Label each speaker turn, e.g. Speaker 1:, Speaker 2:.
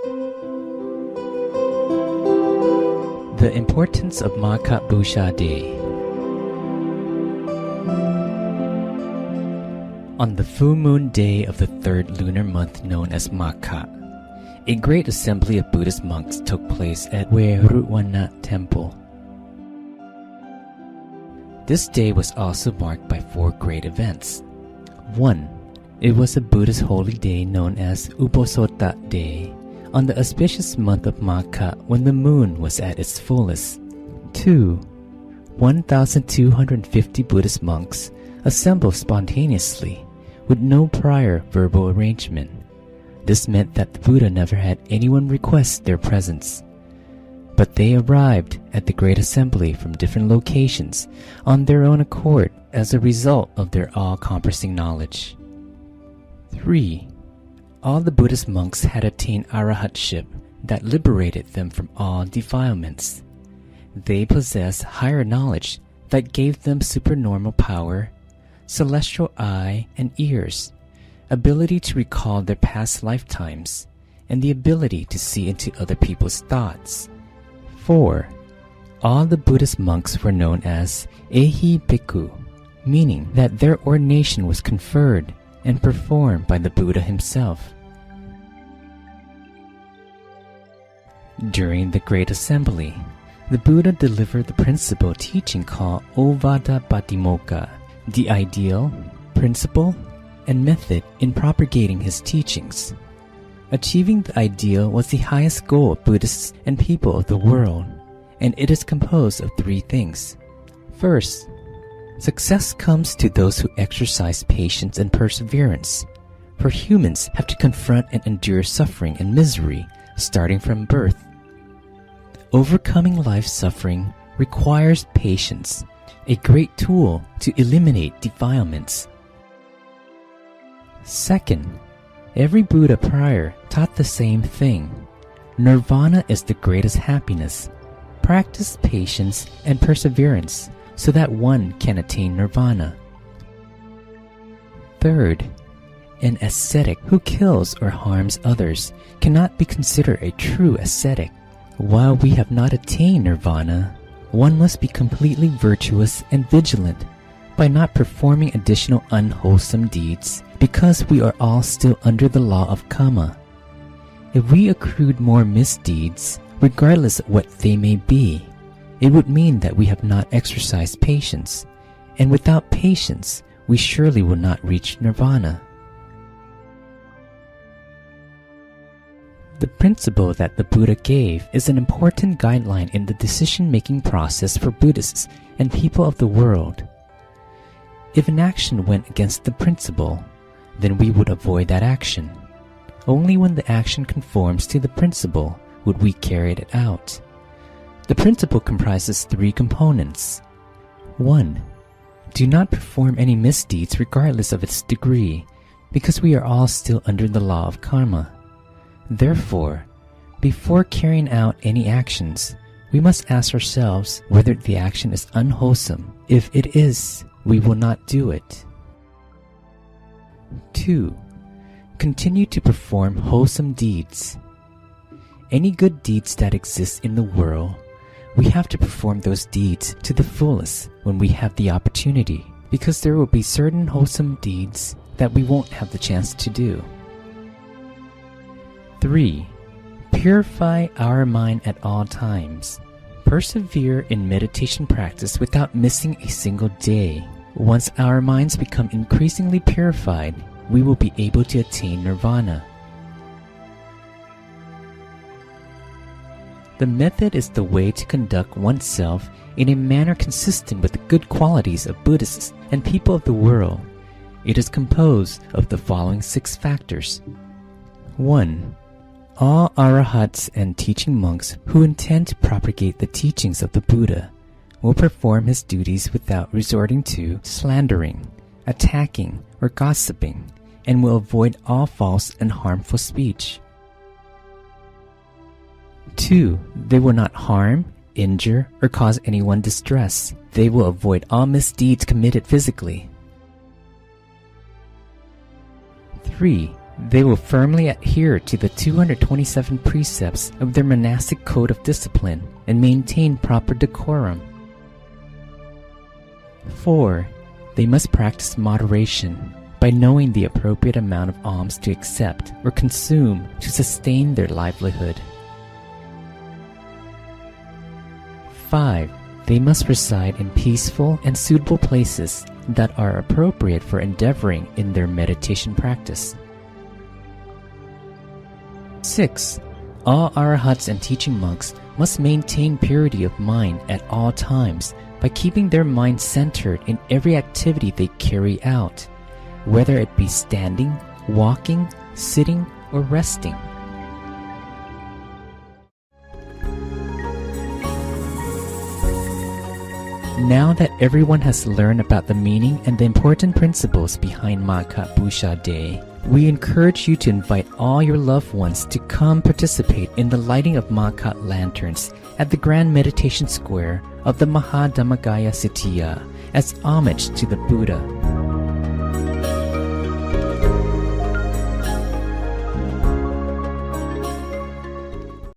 Speaker 1: The Importance of Magha Puja Day. On the full moon day of the third lunar month known as Magha, a great assembly of Buddhist monks took place at Veruwana Temple. This day was also marked by four great events. 1. It was a Buddhist holy day known as Uposota Day, on the auspicious month of Magha when the moon was at its fullest. 2. 1,250 Buddhist monks assembled spontaneously, with no prior verbal arrangement. This meant that the Buddha never had anyone request their presence, but they arrived at the great assembly from different locations on their own accord as a result of their all-encompassing knowledge. 3. All the Buddhist monks had attained Arahantship that liberated them from all defilements. They possessed higher knowledge that gave them supernormal power, celestial eye and ears, ability to recall their past lifetimes, and the ability to see into other people's thoughts. 4. All the Buddhist monks were known as Ehi Bhikkhu, meaning that their ordination was conferred and performed by the Buddha himself. During the Great Assembly, the Buddha delivered the principal teaching called Ovada-pattimokkha, the ideal, principle, and method in propagating his teachings. Achieving the ideal was the highest goal of Buddhists and people of the world, and it is composed of three things. First, success comes to those who exercise patience and perseverance, for humans have to confront and endure suffering and misery starting from birth. Overcoming life's suffering requires patience, a great tool to eliminate defilements. Second, every Buddha prior taught the same thing. Nirvana is the greatest happiness. Practice patience and perseverance so that one can attain nirvana. Third, an ascetic who kills or harms others cannot be considered a true ascetic. While we have not attained nirvana, one must be completely virtuous and vigilant by not performing additional unwholesome deeds because we are all still under the law of karma. If we accrued more misdeeds, regardless of what they may be, it would mean that we have not exercised patience, and without patience, we surely will not reach nirvana. The principle that the Buddha gave is an important guideline in the decision-making process for Buddhists and people of the world. If an action went against the principle, then we would avoid that action. Only when the action conforms to the principle would we carry it out. The principle comprises three components. 1. Do not perform any misdeeds regardless of its degree, because we are all still under the law of karma. Therefore, before carrying out any actions, we must ask ourselves whether the action is unwholesome. If it is, we will not do it. 2. Continue to perform wholesome deeds. Any good deeds that exist in the world, we have to perform those deeds to the fullest when we have the opportunity, because there will be certain wholesome deeds that we won't have the chance to do. 3. Purify our mind at all times. Persevere in meditation practice without missing a single day. Once our minds become increasingly purified, we will be able to attain nirvana. The method is the way to conduct oneself in a manner consistent with the good qualities of Buddhists and people of the world. It is composed of the following 6 factors. 1. All arahats and teaching monks who intend to propagate the teachings of the Buddha will perform his duties without resorting to slandering, attacking, or gossiping, and will avoid all false and harmful speech. 2. They will not harm, injure, or cause anyone distress. They will avoid all misdeeds committed physically. 3. They will firmly adhere to the 227 precepts of their monastic code of discipline and maintain proper decorum. 4. They must practice moderation by knowing the appropriate amount of alms to accept or consume to sustain their livelihood. 5. They must reside in peaceful and suitable places that are appropriate for endeavoring in their meditation practice. 6. All arahats and teaching monks must maintain purity of mind at all times by keeping their mind centered in every activity they carry out, whether it be standing, walking, sitting, or resting. Now that everyone has learned about the meaning and the important principles behind Magha Puja Day, we encourage you to invite all your loved ones to come participate in the lighting of Magha lanterns at the Grand Meditation Square of the Mahadhammagaya Sitiya as homage to the Buddha